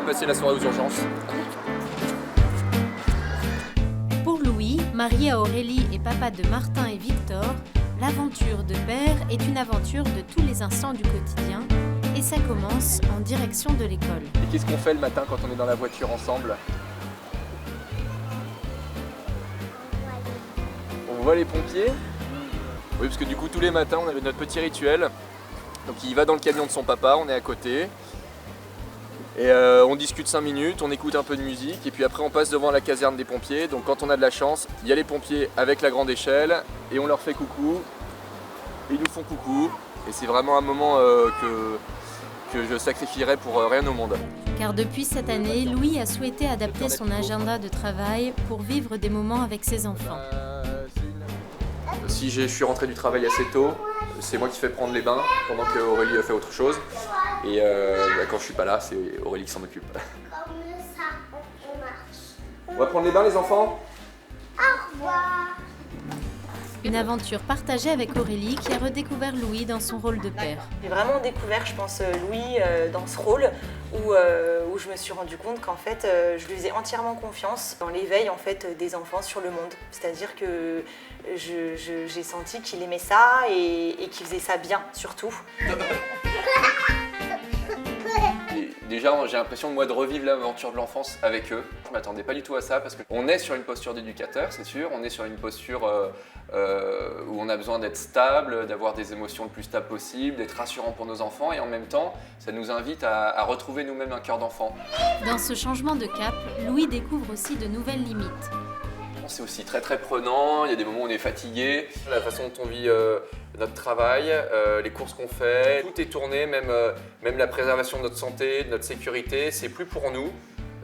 passer la soirée aux urgences. Pour Louis, marié à Aurélie et papa de Martin et Victor, l'aventure de père est une aventure de tous les instants du quotidien et ça commence en direction de l'école. Et qu'est-ce qu'on fait le matin quand on est dans la voiture ensemble? On voit les pompiers? Oui, parce que du coup tous les matins on avait notre petit rituel. Donc il va dans le camion de son papa, on est à côté. Et on discute 5 minutes, on écoute un peu de musique et puis après on passe devant la caserne des pompiers. Donc quand on a de la chance, il y a les pompiers avec la grande échelle et on leur fait coucou. Ils nous font coucou et c'est vraiment un moment que je sacrifierais pour rien au monde. Car depuis cette année, Louis a souhaité adapter son agenda de travail pour vivre des moments avec ses enfants. Si je suis rentré du travail assez tôt, c'est moi qui fais prendre les bains pendant que Aurélie a fait autre chose. Et quand je suis pas là, c'est Aurélie qui s'en occupe. Comme ça, on marche. On va prendre les bains les enfants? Au revoir. Une aventure partagée avec Aurélie qui a redécouvert Louis dans son rôle de père. J'ai vraiment découvert, je pense, Louis dans ce rôle où je me suis rendu compte qu'en fait, je lui faisais entièrement confiance dans l'éveil en fait, des enfants sur le monde. C'est-à-dire que j'ai senti qu'il aimait ça et qu'il faisait ça bien, surtout. Déjà, j'ai l'impression moi de revivre l'aventure de l'enfance avec eux. Je m'attendais pas du tout à ça parce qu'on est sur une posture d'éducateur, c'est sûr. On est sur une posture où on a besoin d'être stable, d'avoir des émotions le plus stables possible, d'être rassurant pour nos enfants et en même temps, ça nous invite à retrouver nous-mêmes un cœur d'enfant. Dans ce changement de cap, Louis découvre aussi de nouvelles limites. C'est aussi très très prenant, il y a des moments où on est fatigué. La façon dont on vit notre travail, les courses qu'on fait, tout est tourné, même la préservation de notre santé, de notre sécurité, c'est plus pour nous,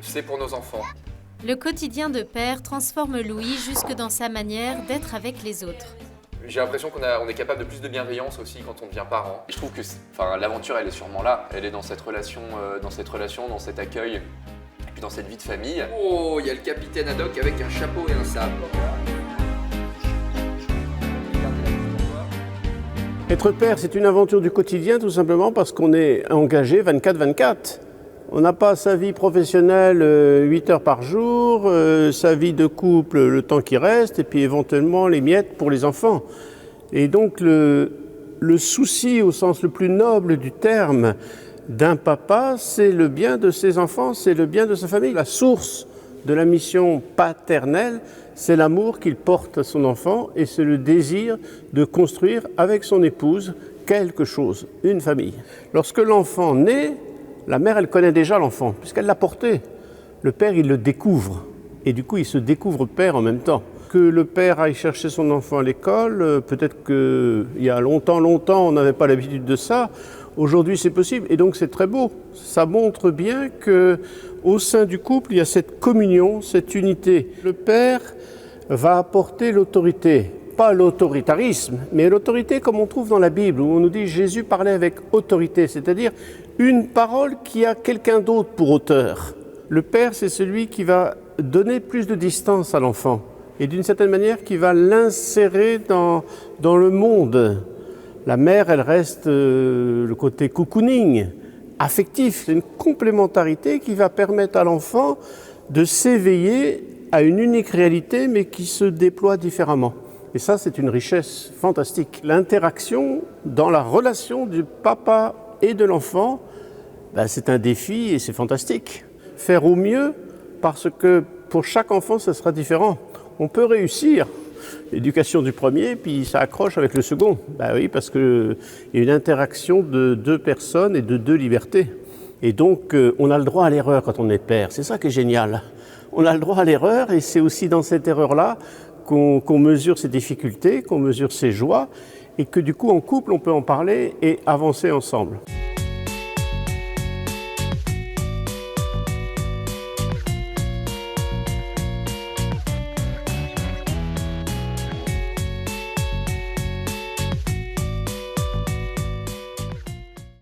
c'est pour nos enfants. Le quotidien de père transforme Louis jusque dans sa manière d'être avec les autres. J'ai l'impression qu'on est capable de plus de bienveillance aussi quand on devient parent. Et je trouve que l'aventure elle est sûrement là, elle est dans cette relation, dans cet accueil. Puis dans cette vie de famille. Oh, il y a le capitaine Haddock avec un chapeau et un sabre. Être père, c'est une aventure du quotidien tout simplement parce qu'on est engagé 24/24. On n'a pas sa vie professionnelle 8 heures par jour, sa vie de couple le temps qui reste et puis éventuellement les miettes pour les enfants. Et donc le souci au sens le plus noble du terme d'un papa, c'est le bien de ses enfants, c'est le bien de sa famille. La source de la mission paternelle, c'est l'amour qu'il porte à son enfant et c'est le désir de construire avec son épouse quelque chose, une famille. Lorsque l'enfant naît, la mère, elle connaît déjà l'enfant, puisqu'elle l'a porté. Le père, il le découvre et du coup, il se découvre père en même temps. Que le père aille chercher son enfant à l'école, peut-être qu'il y a longtemps, on n'avait pas l'habitude de ça. Aujourd'hui, c'est possible et donc c'est très beau. Ça montre bien qu'au sein du couple, il y a cette communion, cette unité. Le père va apporter l'autorité, pas l'autoritarisme, mais l'autorité comme on trouve dans la Bible, où on nous dit Jésus parlait avec autorité, c'est-à-dire une parole qui a quelqu'un d'autre pour auteur. Le père, c'est celui qui va donner plus de distance à l'enfant et d'une certaine manière qui va l'insérer dans le monde. La mère, elle reste le côté cocooning, affectif. C'est une complémentarité qui va permettre à l'enfant de s'éveiller à une unique réalité, mais qui se déploie différemment. Et ça, c'est une richesse fantastique. L'interaction dans la relation du papa et de l'enfant, c'est un défi et c'est fantastique. Faire au mieux, parce que pour chaque enfant, ça sera différent. On peut réussir l'éducation du premier, puis ça accroche avec le second. Oui, parce qu'il y a une interaction de deux personnes et de deux libertés. Et donc, on a le droit à l'erreur quand on est père. C'est ça qui est génial. On a le droit à l'erreur et c'est aussi dans cette erreur-là qu'on mesure ses difficultés, qu'on mesure ses joies et que du coup, en couple, on peut en parler et avancer ensemble.